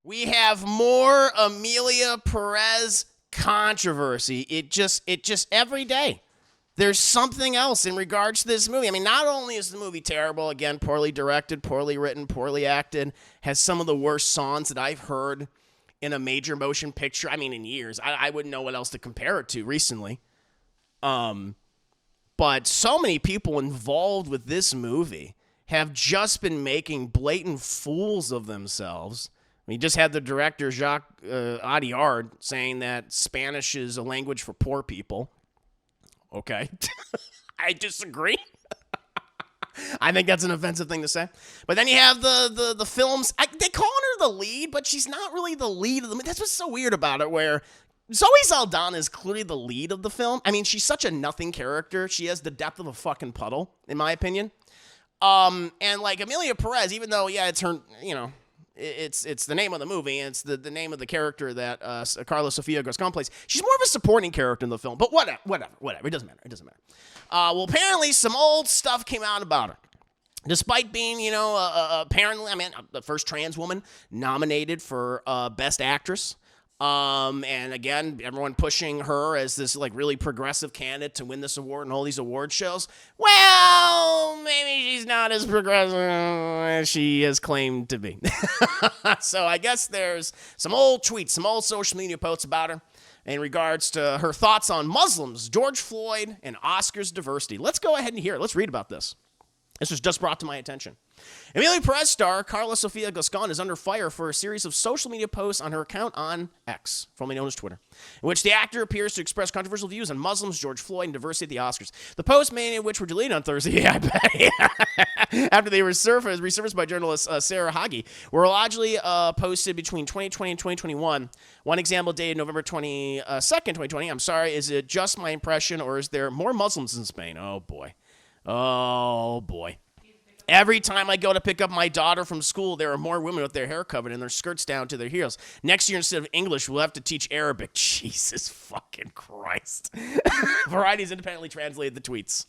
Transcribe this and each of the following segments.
We have more Emilia Pérez controversy. It just every day. There's something else in regards to this movie. I mean, not only is the movie terrible, again, poorly directed, poorly written, poorly acted, has some of the worst songs that I've heard in a major motion picture. I mean, in years. I wouldn't know what else to compare it to recently. But so many people involved with this movie have just been making blatant fools of themselves. We just had the director, Jacques Audiard, saying that Spanish is a language for poor people. Okay. I disagree. I think that's an offensive thing to say. But then you have the films. They call her the lead, but she's not really the lead of the movie. That's what's so weird about it, where Zoe Saldana is clearly the lead of the film. I mean, she's such a nothing character. She has the depth of a fucking puddle, in my opinion. And like Emilia Pérez, even though, yeah, it's her, you know, it's the name of the movie, and it's the name of the character that Karla Sofia Gascon plays. She's more of a supporting character in the film, but whatever. It doesn't matter. Well, apparently some old stuff came out about her. Despite being, you know, apparently, I mean, the first trans woman nominated for Best Actress. And again, everyone pushing her as this like really progressive candidate to win this award and all these award shows. Well, maybe she's not as progressive as she has claimed to be. So I guess there's some old tweets, some old social media posts about her in regards to her thoughts on Muslims, George Floyd, and Oscars diversity. Let's go ahead and hear it. Let's read about this. This was just brought to my attention. Emilia Pérez star Karla Sofia Gascon is under fire for a series of social media posts on her account on X, formerly known as Twitter, in which the actor appears to express controversial views on Muslims, George Floyd, and diversity at the Oscars. The posts, many of which were deleted on Thursday, I bet, after they were resurfaced by journalist Sarah Hagi, were largely posted between 2020 and 2021. One example dated November 22nd, 2020. I'm sorry, is it just my impression, or is there more Muslims in Spain? Oh, boy. Oh, boy. Every time I go to pick up my daughter from school, there are more women with their hair covered and their skirts down to their heels. Next year, instead of English, we'll have to teach Arabic. Jesus fucking Christ. Variety's independently translated the tweets.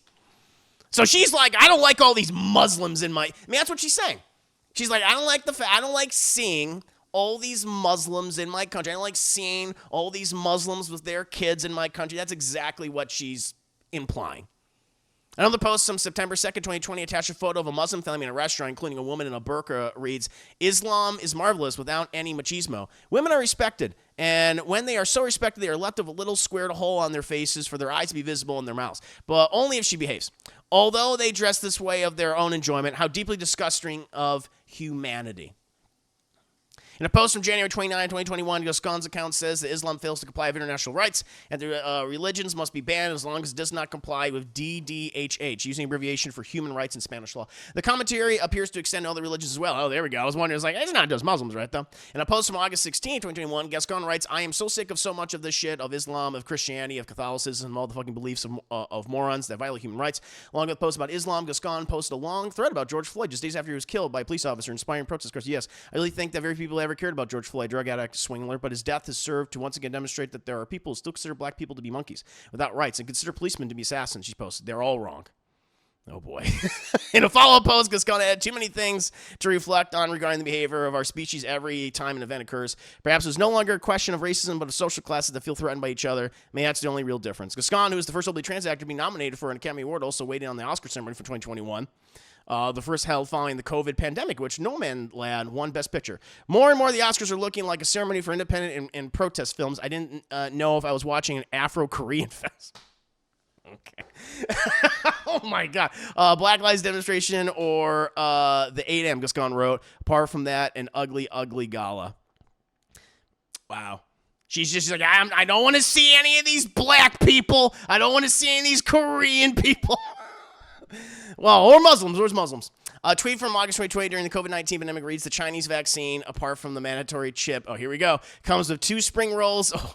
So she's like, I don't like all these Muslims in my... I mean, that's what she's saying. She's like, I don't like seeing all these Muslims in my country. I don't like seeing all these Muslims with their kids in my country. That's exactly what she's implying. Another post from September 2nd, 2020 attached a photo of a Muslim family in a restaurant, including a woman in a burqa, reads, Islam is marvelous without any machismo. Women are respected, and when they are so respected, they are left with a little squared hole on their faces for their eyes to be visible in their mouths, but only if she behaves. Although they dress this way of their own enjoyment, how deeply disgusting of humanity. In a post from January 29, 2021, Gascon's account says that Islam fails to comply with international rights and that religions must be banned as long as it does not comply with DDHH, using abbreviation for human rights in Spanish law. The commentary appears to extend to other religions as well. Oh, there we go. I was wondering, it's like, it's not just Muslims, right, though? In a post from August 16, 2021, Gascon writes, I am so sick of so much of this shit, of Islam, of Christianity, of Catholicism, all the fucking beliefs of morons that violate human rights. Along with posts about Islam, Gascon posted a long thread about George Floyd just days after he was killed by a police officer, inspiring protesters. Yes, I really think that very few people ever cared about George Floyd, drug addict, swingler, but his death has served to once again demonstrate that there are people who still consider black people to be monkeys without rights and consider policemen to be assassins, she posted. They're all wrong. Oh, boy. In a follow-up post, Gascon had too many things to reflect on regarding the behavior of our species every time an event occurs. Perhaps it was no longer a question of racism, but of social classes that feel threatened by each other. Maybe that's the only real difference. Gascon, who is the first openly trans actor to be nominated for an Academy Award, also waiting on the Oscar ceremony for 2021. The first held following the COVID pandemic, which Nomadland won Best Picture. More and more, the Oscars are looking like a ceremony for independent and protest films. I didn't know if I was watching an Afro-Korean fest. Okay. Oh, my God. Black Lives demonstration or the 8am, Gascon wrote. Apart from that, an ugly, ugly gala. Wow. She's like, I don't want to see any of these black people. I don't want to see any of these Korean people. Well, or Muslims. Where's Muslims? A tweet from August 2020 during the COVID-19 pandemic reads, the Chinese vaccine, apart from the mandatory chip, oh, here we go, comes with 2 spring rolls. Oh.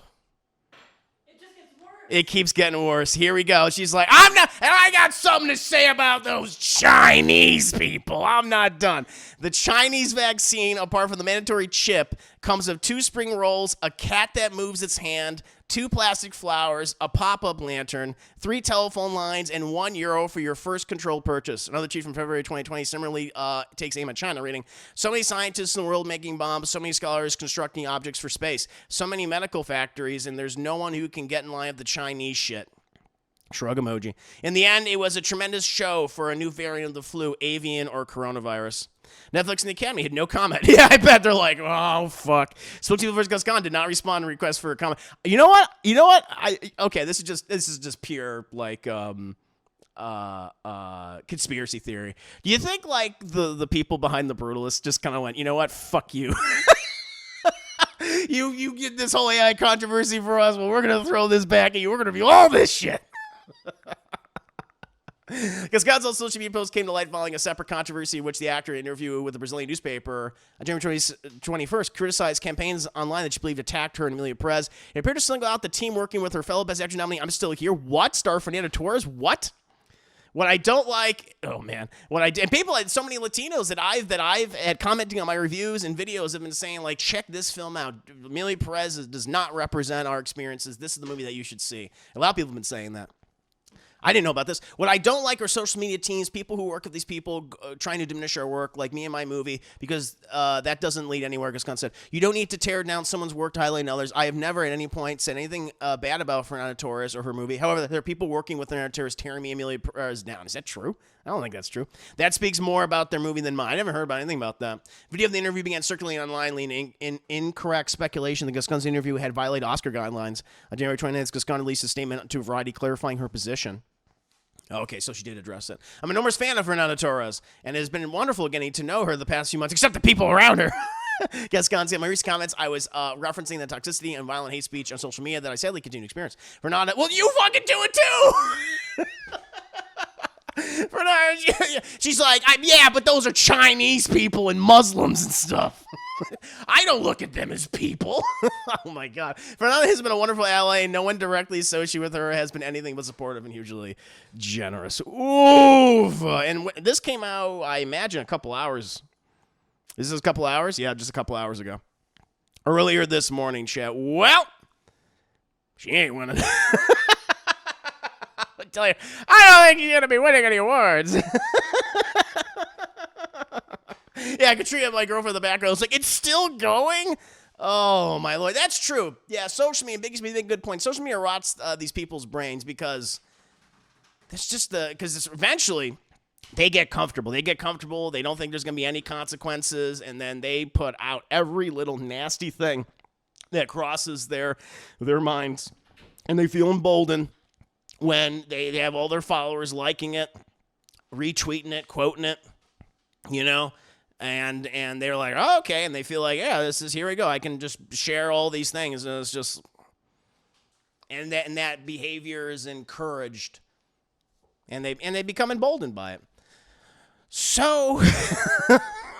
It just gets worse. It keeps getting worse. Here we go. She's like, I'm not, and I got something to say about those Chinese people. I'm not done. The Chinese vaccine, apart from the mandatory chip, comes with 2 spring rolls, a cat that moves its hand, 2 plastic flowers, a pop-up lantern, 3 telephone lines, and €1 for your first controlled purchase. Another tweet from February 2020 similarly takes aim at China, reading, so many scientists in the world making bombs, so many scholars constructing objects for space, so many medical factories, and there's no one who can get in line with the Chinese shit. Shrug emoji. In the end, it was a tremendous show for a new variant of the flu, avian or coronavirus. Netflix and the Academy had no comment. Yeah, I bet they're like, oh, fuck. Spokespeople vs. Gascon did not respond to requests for a comment. You know what? Okay, this is just pure, like, conspiracy theory. Do you think, like, the people behind the Brutalists just kind of went, you know what? Fuck you. You get this whole AI controversy for us, well, we're going to throw this back at you. We're going to view all this shit. Gascon's own social media post came to light following a separate controversy in which the actor, in an interview with the Brazilian newspaper on January 21st, criticized campaigns online that she believed attacked her and Emilia Pérez. It appeared to single out the team working with her fellow Best Actress nominee. I'm still here. What? Star Fernanda Torres? What? What I don't like, oh man, and people, so many Latinos that I've had commenting on my reviews and videos have been saying, like, check this film out. Emilia Pérez does not represent our experiences. This is the movie that you should see. A lot of people have been saying that. I didn't know about this. What I don't like are social media teams, people who work with these people trying to diminish our work, like me and my movie, because that doesn't lead anywhere. Gascon said, you don't need to tear down someone's work to highlight others. I have never at any point said anything bad about Fernanda Torres or her movie. However, there are people working with Fernanda Torres tearing me Emilia Perez down. Is that true? I don't think that's true. That speaks more about their movie than mine. I never heard about anything about that. Video of the interview began circulating online, leaning in incorrect speculation that Gascon's interview had violated Oscar guidelines. On January 29th, Gascon released a statement to Variety clarifying her position. Okay, so she did address it. I'm an enormous fan of Fernanda Torres, and it has been wonderful getting to know her the past few months, except the people around her. Gascon said, in my recent comments, I was referencing the toxicity and violent hate speech on social media that I sadly continue to experience. Fernanda, well, you fucking do it too! Fernanda, she's like, yeah, but those are Chinese people and Muslims and stuff. I don't look at them as people. Oh my God. Fernanda has been a wonderful ally, and no one directly associated with her has been anything but supportive and hugely generous. Oof. And this came out, I imagine, a couple hours. Is this a couple hours? Yeah, just a couple hours ago. Earlier this morning, chat. Well, she ain't winning. I tell you, I don't think she's going to be winning any awards. Yeah, Katrina, my girlfriend in the background, was like, it's still going? Oh, my Lord. That's true. Yeah, social media, Biggie's made a good point. Social media rots these people's brains because that's just because eventually they get comfortable. They don't think there's going to be any consequences, and then they put out every little nasty thing that crosses their minds, and they feel emboldened when they have all their followers liking it, retweeting it, quoting it, you know, and they're like, oh, okay, and they feel like, yeah, here we go. I can just share all these things, and it's just, and that behavior is encouraged, and they become emboldened by it. So,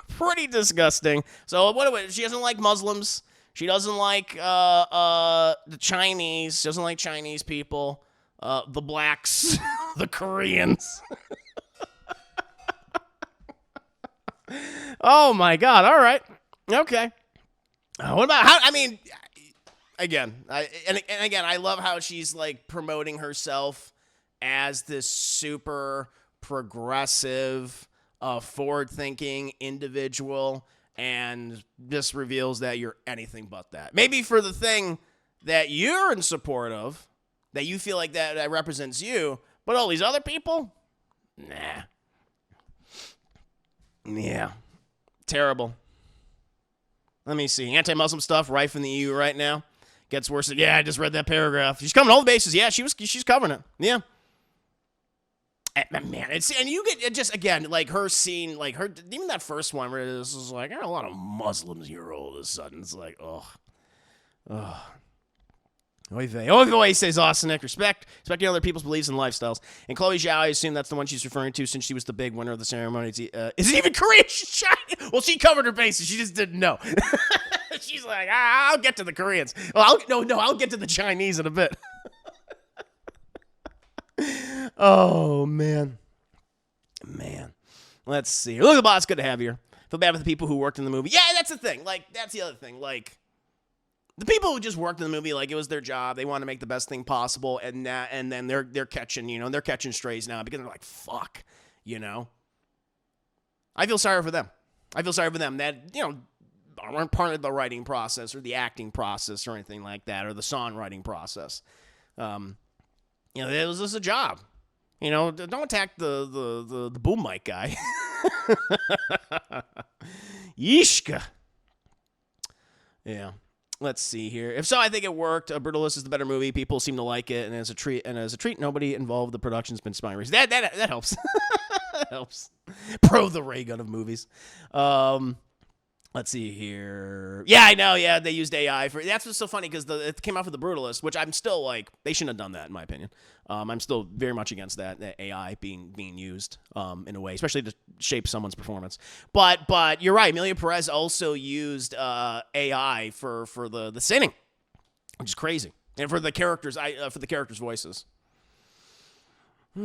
pretty disgusting. So, she doesn't like Muslims. She doesn't like the Chinese. She doesn't like Chinese people. The blacks, the Koreans. Oh my God! All right, okay. What about how? I mean, again, I love how she's like promoting herself as this super progressive, forward-thinking individual, and this reveals that you're anything but that. Maybe for the thing that you're in support of, that you feel like that represents you, but all these other people, nah. Yeah. Terrible. Let me see. Anti-Muslim stuff rife in the EU right now. Gets worse. Yeah, I just read that paragraph. She's covering all the bases. Yeah, she's covering it. Yeah. Man, and you get just again like her scene, like her even that first one where this is like a lot of Muslims here all of a sudden. It's like, ugh. Oy vey, says Austinic. Respecting other people's beliefs and lifestyles. And Chloe Zhao, I assume that's the one she's referring to since she was the big winner of the ceremony. Is it even Korean? She's Chinese. Well, she covered her bases. She just didn't know. She's like, I'll get to the Koreans. Well, I'll get to the Chinese in a bit. Oh, man. Let's see. Look at the boss. Good to have you here. Feel bad for the people who worked in the movie. Yeah, that's the thing. Like, that's the other thing. Like, The people who just worked in the movie like it was their job, they want to make the best thing possible, and then they're catching, they're catching strays now because they're like, fuck, I feel sorry for them. I feel sorry for them that, aren't part of the writing process or the acting process or anything like that, or the songwriting process. It was just a job. Don't attack the boom mic guy. Yishka. Yeah. Let's see here. If so, I think it worked. Brutalist is the better movie. People seem to like it, and as a treat, nobody involved in the production's been spying race. That helps. That helps. Pro the ray gun of movies. Let's see here. Yeah, I know. Yeah, they used AI for that's what's so funny because it came out with the Brutalist, which I'm still like they shouldn't have done that in my opinion. I'm still very much against that AI being used in a way, especially to shape someone's performance. But you're right. Emilia Pérez also used AI for the singing, which is crazy, and for the characters voices. Saw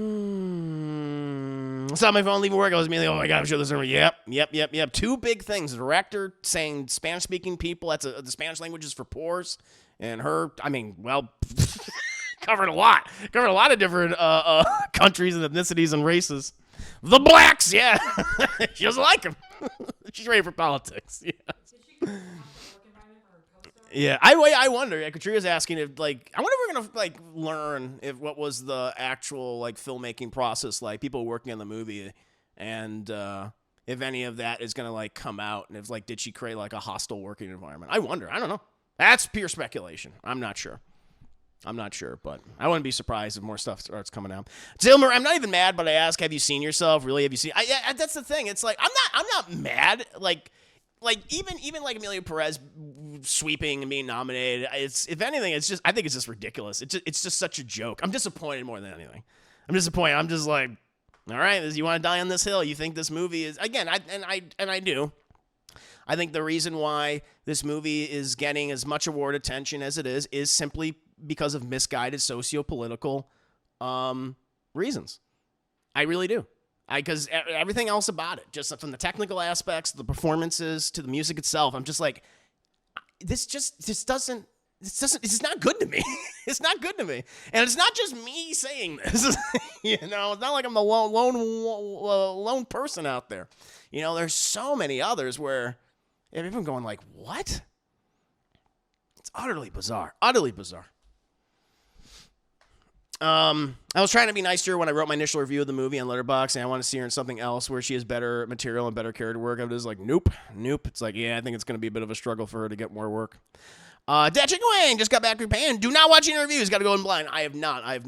my phone leaving work. I was immediately, oh my God, I'm sure this is Yep. Two big things. The director saying Spanish-speaking people, the Spanish language is for poors. And her, covered a lot. Covered a lot of different countries and ethnicities and races. The blacks, yeah. She doesn't like them. She's ready for politics, yeah. Did she go to work environment for her co-star? Yeah, I wonder. Katrina's asking if, I wonder if we're gonna learn what was the actual filmmaking process like, people working on the movie, and if any of that is gonna come out, and if did she create a hostile working environment? I wonder. I don't know. That's pure speculation. I'm not sure, but I wouldn't be surprised if more stuff starts coming out. Zilmer, I'm not even mad, but I ask, have you seen yourself? Really, have you seen? That's the thing. It's I'm not mad. Even Emilia Pérez sweeping and being nominated, if anything, I think it's just ridiculous. It's just such a joke. I'm disappointed more than anything. I'm disappointed. I'm just like, all right, you want to die on this hill? You think this movie is again? I do. I think the reason why this movie is getting as much award attention as it is simply because of misguided socio-political reasons. I really do. Because everything else about it, just from the technical aspects, the performances, to the music itself, I'm just like, it's not good to me. It's not good to me. And it's not just me saying this. It's not like I'm the lone person out there. There's so many others where everyone going what? It's utterly bizarre. Utterly bizarre. I was trying to be nice to her when I wrote my initial review of the movie on Letterboxd, and I want to see her in something else where she has better material and better character work. I was like, nope. It's I think it's going to be a bit of a struggle for her to get more work. Chicken Wing just got back from Japan. Do not watch any reviews. Got to go in blind. I have not. I'm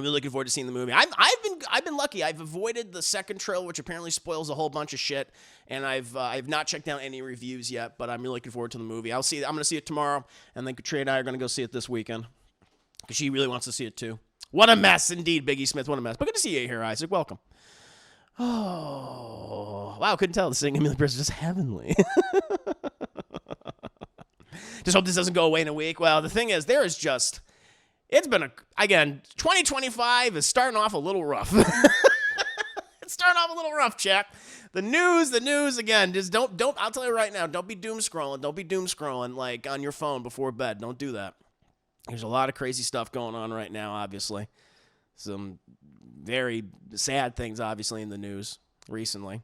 really looking forward to seeing the movie. I've been lucky. I've avoided the second trailer, which apparently spoils a whole bunch of shit, and I've not checked out any reviews yet. But I'm really looking forward to the movie. I'm going to see it tomorrow, and then Katrina and I are going to go see it this weekend. Because she really wants to see it too. What a mess, indeed, Biggie Smith. What a mess. But good to see you here, Isaac. Welcome. Oh, wow. Couldn't tell. The singing Emilia Pérez is just heavenly. Just hope this doesn't go away in a week. Well, the thing is, it's been 2025 is starting off a little rough. It's starting off a little rough, Jack. The news again. Just don't. I'll tell you right now. Don't be doom scrolling. Don't be doom scrolling on your phone before bed. Don't do that. There's a lot of crazy stuff going on right now, obviously. Some very sad things, obviously, in the news recently.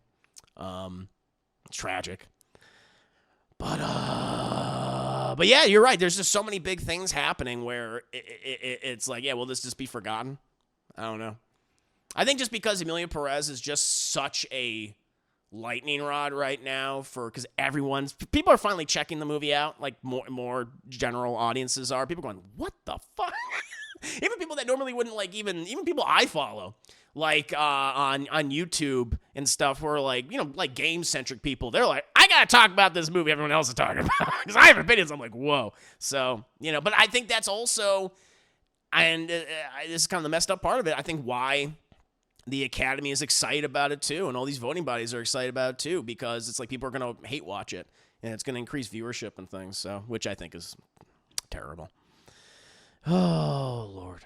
It's tragic. But yeah, you're right. There's just so many big things happening where it's will this just be forgotten? I don't know. I think just because Emilia Pérez is just such a lightning rod right now because people are finally checking the movie out, more general audiences are. People going, what the fuck? Even people that normally wouldn't even people I follow on YouTube and stuff where game centric people, they're like, I gotta talk about this movie everyone else is talking about because I have opinions. I'm like, whoa. So but I think that's also, and this is kind of the messed up part of it, I think why the Academy is excited about it too, and all these voting bodies are excited about it too, because it's people are going to hate watch it, and it's going to increase viewership and things, so which I think is terrible. Oh, Lord.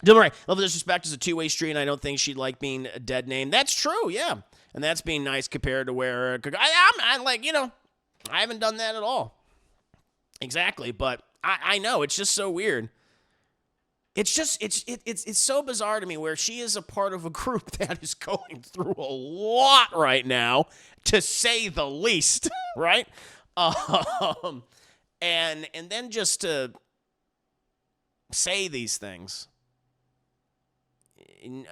Don't worry. Love and Disrespect is a two-way street, and I don't think she'd like being a dead name. That's true, yeah. And that's being nice compared to where I haven't done that at all. Exactly, but I know it's just so weird. It's just it's so bizarre to me where she is a part of a group that is going through a lot right now, to say the least, right? And then just to say these things, and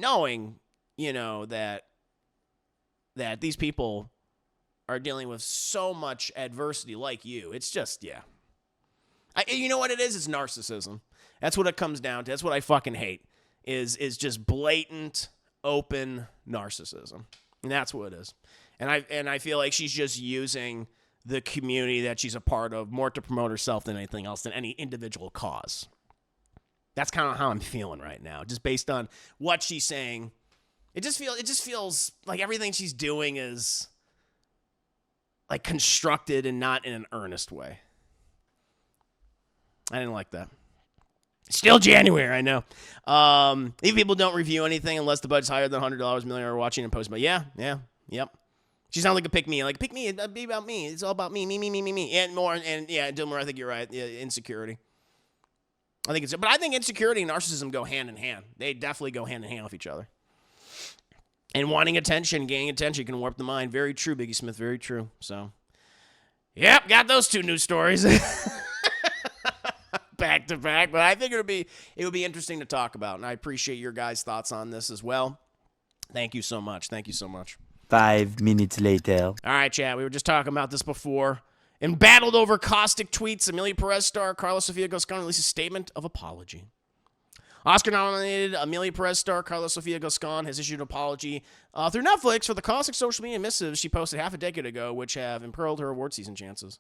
knowing, that these people are dealing with so much adversity like you. It's just, yeah. You know what it is? It's narcissism. That's what it comes down to. That's what I fucking hate, is just blatant, open narcissism. And that's what it is. And I feel like she's just using the community that she's a part of more to promote herself than anything else, than any individual cause. That's kind of how I'm feeling right now, just based on what she's saying. It just feels like everything she's doing is like constructed and not in an earnest way. I didn't like that. Still January, I know. Even people don't review anything unless the budget's higher than $100 million are watching and posting. But yep. She's not like a pick me. Like, pick me, it'd be about me. It's all about me. And more, and yeah, Dilmer, I think you're right. Yeah, insecurity. But I think insecurity and narcissism go hand in hand. They definitely go hand in hand with each other. And wanting attention, gaining attention can warp the mind. Very true, Biggie Smith, very true. So, yep, got those two news stories. Back to back, but I think it would be interesting to talk about, and I appreciate your guys' thoughts on this as well. Thank you so much. 5 minutes later. All right, chat. We were just talking about this before. Embattled over caustic tweets, Emilia Pérez star Karla Sofia Gascon released a statement of apology. Oscar-nominated Emilia Pérez star Karla Sofia Gascon has issued an apology through Netflix for the caustic social media missives she posted half a decade ago, which have imperiled her award season chances.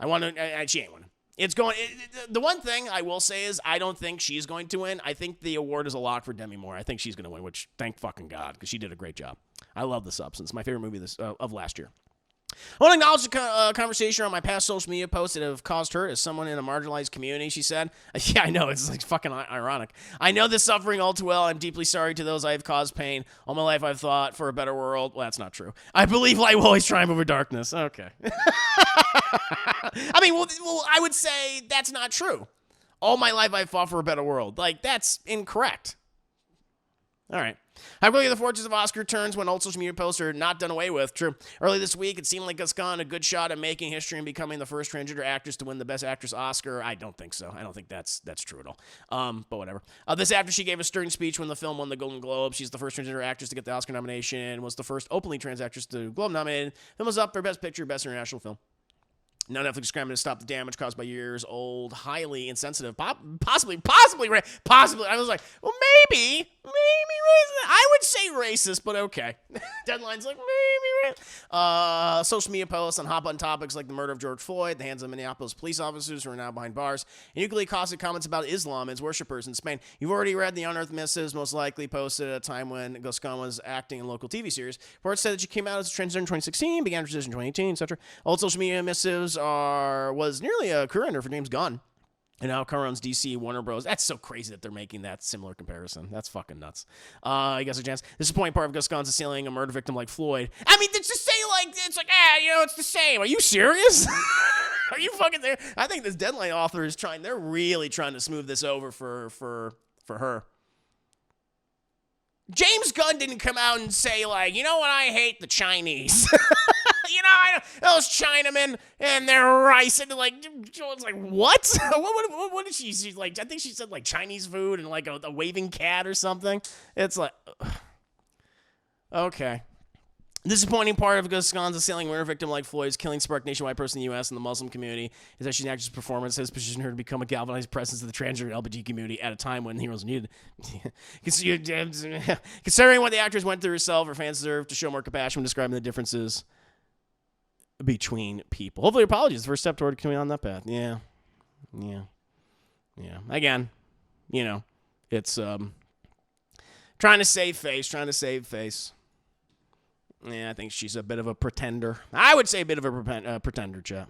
She ain't winning. The one thing I will say is I don't think she's going to win. I think the award is a lock for Demi Moore. I think she's going to win, which thank fucking God, because she did a great job. I love The Substance. My favorite movie of last year. I want to acknowledge the conversation on my past social media posts that have caused hurt as someone in a marginalized community, she said. Yeah, I know. It's like fucking ironic. I know this suffering all too well. I'm deeply sorry to those I have caused pain. All my life I've thought for a better world. Well, that's not true. I believe light will always triumph over darkness. Okay. I mean, well, I would say that's not true. All my life I've fought for a better world. Like, that's incorrect. All right. How quickly the fortunes of Oscar turns when old social media posts are not done away with. True. Early this week, it seemed like Gascon a good shot at making history and becoming the first transgender actress to win the Best Actress Oscar. I don't think so. I don't think that's true at all. But whatever. This after she gave a stirring speech when the film won the Golden Globe. She's the first transgender actress to get the Oscar nomination. Was the first openly trans actress to Globe nominated. Film was up for Best Picture, Best International Film. Now Netflix scrambling to stop the damage caused by years-old, highly insensitive, possibly. I was like, well, maybe racist. I would say racist, but okay. Deadline's like, maybe racist. Social media posts on hot-button topics like the murder of George Floyd, the hands of Minneapolis police officers who are now behind bars, and equally caustic comments about Islam and its worshippers in Spain. You've already read the Unearthed Missives, most likely posted at a time when Gascon was acting in local TV series. Reports said that she came out as a transgender in 2016, began her transition in 2018, etc. Old social media missives was nearly a career ender for James Gunn. And now Cameron's DC, Warner Bros. That's so crazy that they're making that similar comparison. That's fucking nuts. I guess a chance. Disappointing part of Gascon's assailing a murder victim like Floyd. I mean, to say like, it's like, it's the same. Are you serious? Are you fucking there? I think this Deadline author is they're really trying to smooth this over for her. James Gunn didn't come out and say like, you know what, I hate the Chinese. Those Chinamen and their rice and like, it's like what? What did she like? I think she said like Chinese food and like a waving cat or something. It's like, okay. Disappointing part of Gascon's assailing murder victim like Floyd's killing sparked nationwide protest in the U.S. and the Muslim community is that she's an actress' performance has positioned her to become a galvanized presence of the transgender LGBT community at a time when heroes needed. Considering what the actress went through herself, her fans deserve to show more compassion when describing the differences between people. Hopefully, apologies is the first step toward coming on that path. Yeah. Again, it's trying to save face. Yeah, I think she's a bit of a pretender. I would say a bit of a pretender, chat.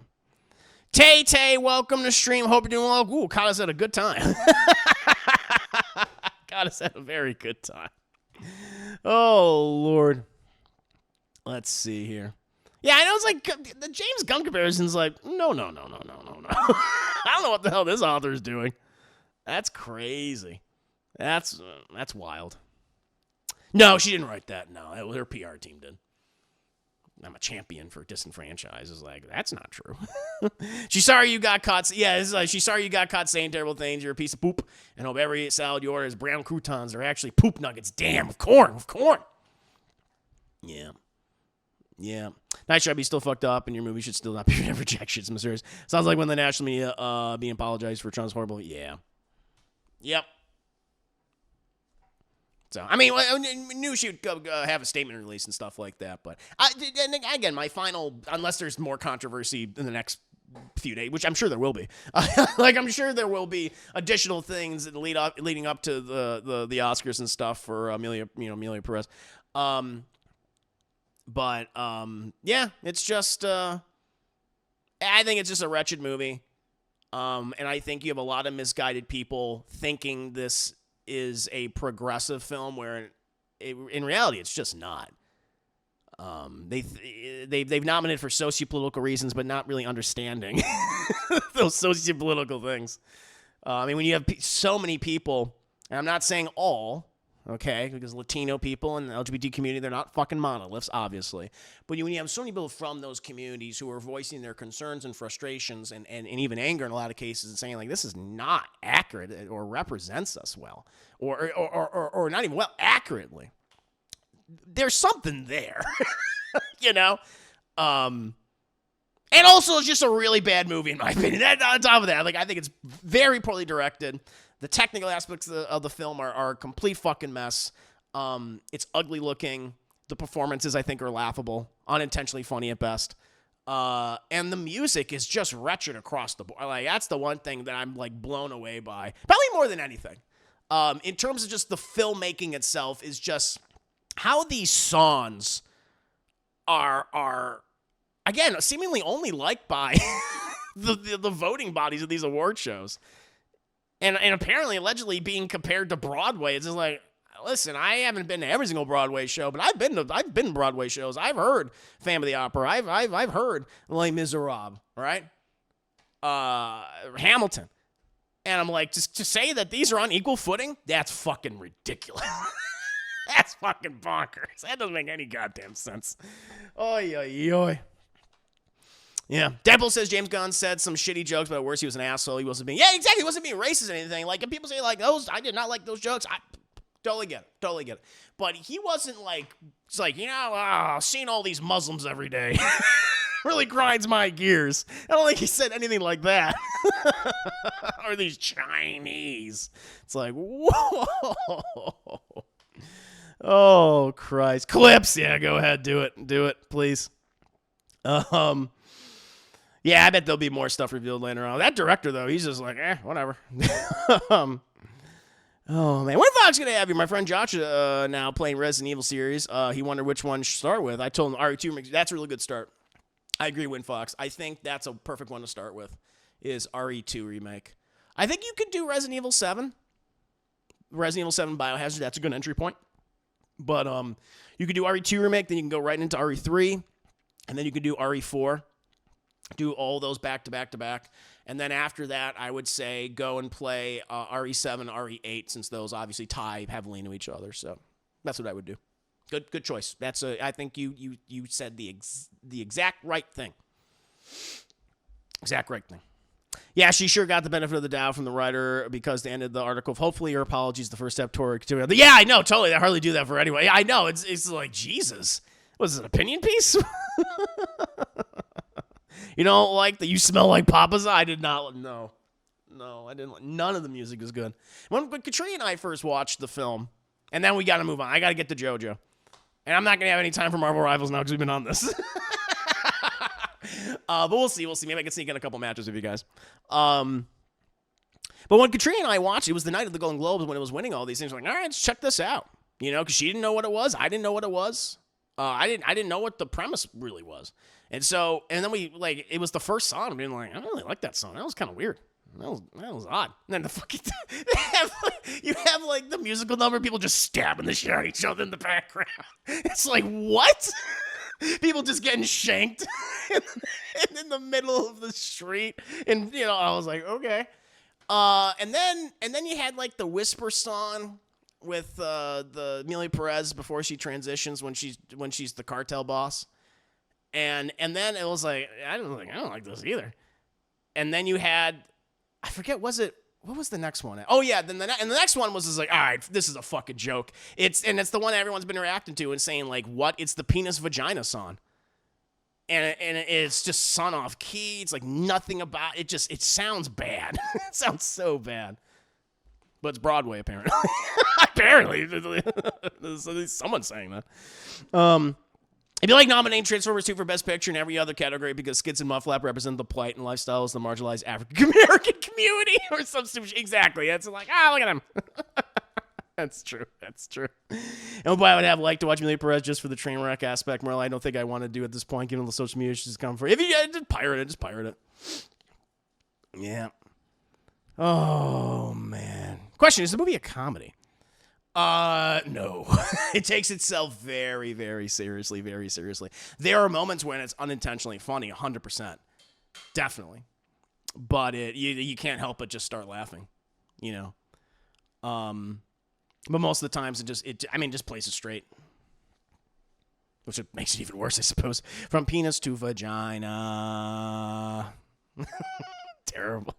Tay, welcome to stream. Hope you're doing well. Ooh, caught us at a good time. Caught us at a very good time. Oh, Lord. Let's see here. Yeah, I know it's like the James Gunn comparison's like, no. know. I don't know what the hell this author is doing. That's crazy. That's wild. No, she didn't write that. No, her PR team did. I'm a champion for disenfranchised. It's like, that's not true. She's sorry you got caught. Yeah, it's like, she's sorry you got caught saying terrible things. You're a piece of poop. And hope every salad you order is brown croutons. Are actually poop nuggets. Damn, of corn. Yeah. Night should be still fucked up, and your movie should still not be rejected. It's mysterious. Sounds like when the national media being apologized for Trump's horrible. Yeah. Yep. So, I mean, I knew she would have a statement released and stuff like that. But, and again, my final, unless there's more controversy in the next few days, which I'm sure there will be. Like, I'm sure there will be additional things that leading up to the Oscars and stuff for Emilia Pérez. But, yeah, it's just, I think it's just a wretched movie. And I think you have a lot of misguided people thinking this is a progressive film where in reality it's just not. They've nominated for sociopolitical reasons, but not really understanding those sociopolitical things. I mean, when you have so many people, and I'm not saying all, okay, because Latino people and the LGBT community, they're not fucking monoliths, obviously. But when you have so many people from those communities who are voicing their concerns and frustrations and even anger in a lot of cases and saying, like, this is not accurate or represents us well, or not even well, accurately, there's something there, you know? And also, it's just a really bad movie, in my opinion. On top of that, like, I think it's very poorly directed. The technical aspects of the film are a complete fucking mess. It's ugly looking. The performances, I think, are laughable, unintentionally funny at best. And the music is just wretched across the board. Like, that's the one thing that I'm, like, blown away by. Probably more than anything. In terms of just the filmmaking itself is just how these songs are again, seemingly only liked by the voting bodies of these award shows. And apparently, allegedly being compared to Broadway. It's just like, listen, I haven't been to every single Broadway show, but I've been to Broadway shows. I've heard Phantom of the Opera. I've heard Les Miserables, right? Hamilton. And I'm like, just to say that these are on equal footing, that's fucking ridiculous. That's fucking bonkers. That doesn't make any goddamn sense. Oy, oy, oy. Yeah. Deadpool says James Gunn said some shitty jokes, but at worst he was an asshole. He wasn't being, yeah, exactly. He wasn't being racist or anything. Like, if people say, like, those, I did not like those jokes. I totally get it. But he wasn't like, it's like, you know, seeing all these Muslims every day really grinds my gears. I don't think he said anything like that. Or these Chinese. It's like, whoa. Oh, Christ. Clips. Yeah, go ahead. Do it, please. Yeah, I bet there'll be more stuff revealed later on. That director, though, he's just like, whatever. Oh, man. When Fox going to have you? My friend Josh now playing Resident Evil series. He wondered which one to start with. I told him RE2, that's a really good start. I agree, Win Fox. I think that's a perfect one to start with, is RE2 remake. I think you could do Resident Evil 7. Resident Evil 7 Biohazard, that's a good entry point. But you could do RE2 remake, then you can go right into RE3, and then you could do RE4. Do all those back to back to back. And then after that, I would say go and play RE7, RE8, since those obviously tie heavily into each other. So that's what I would do. Good choice. I think you said the exact right thing. Exact right thing. Yeah, she sure got the benefit of the doubt from the writer because they ended the article. Hopefully her apology is the first step toward. Yeah, I know, totally. They hardly do that for anyone. Yeah, I know. It's like, Jesus. Was it an opinion piece? You know, like that you smell like Papa's? I did not. No, I didn't. None of the music is good. When Katrina and I first watched the film, and then we got to move on. I got to get to JoJo. And I'm not going to have any time for Marvel Rivals now because we've been on this. But we'll see. Maybe I can sneak in a couple matches with you guys. But when Katrina and I watched, it was the night of the Golden Globes when it was winning all these things. We're like, all right, let's check this out. You know, because she didn't know what it was. I didn't know what it was. I didn't know what the premise really was. And then it was the first song. I'm being like, I don't really like that song. That was kind of weird. That was odd. And then the fucking, you have like the musical number, people just stabbing the shit out of each other in the background. It's like, what? People just getting shanked in the middle of the street, and I was like, okay. And then you had like the whisper song with the Emilia Pérez before she transitions when she's the cartel boss, and then it was like I don't like this either. And then you had, I forget, what was the next one? Oh yeah, then the next one was just like, all right, this is a fucking joke. It's the one everyone's been reacting to and saying like, what? It's the penis vagina song. And it's just sung off key. It's like nothing about it. It sounds bad. It sounds so bad. But it's Broadway apparently. Apparently, someone's saying that. If you like nominating Transformers 2 for Best Picture in every other category because Skits and Mufflap represent the plight and lifestyles of the marginalized African American community or some stupid. Exactly. It's like, look at him. That's true. And I would have liked to watch Emilia Pérez just for the train wreck aspect. More, I don't think I want to do at this point, given the social media she's come for. If you just pirate it. Yeah. Oh man. Question: is the movie a comedy? No. It takes itself very, very seriously. Very seriously. There are moments when it's unintentionally funny, 100%, definitely. But you can't help but just start laughing, But most of the times it just plays it straight. Which it makes it even worse, I suppose. From penis to vagina. Terrible.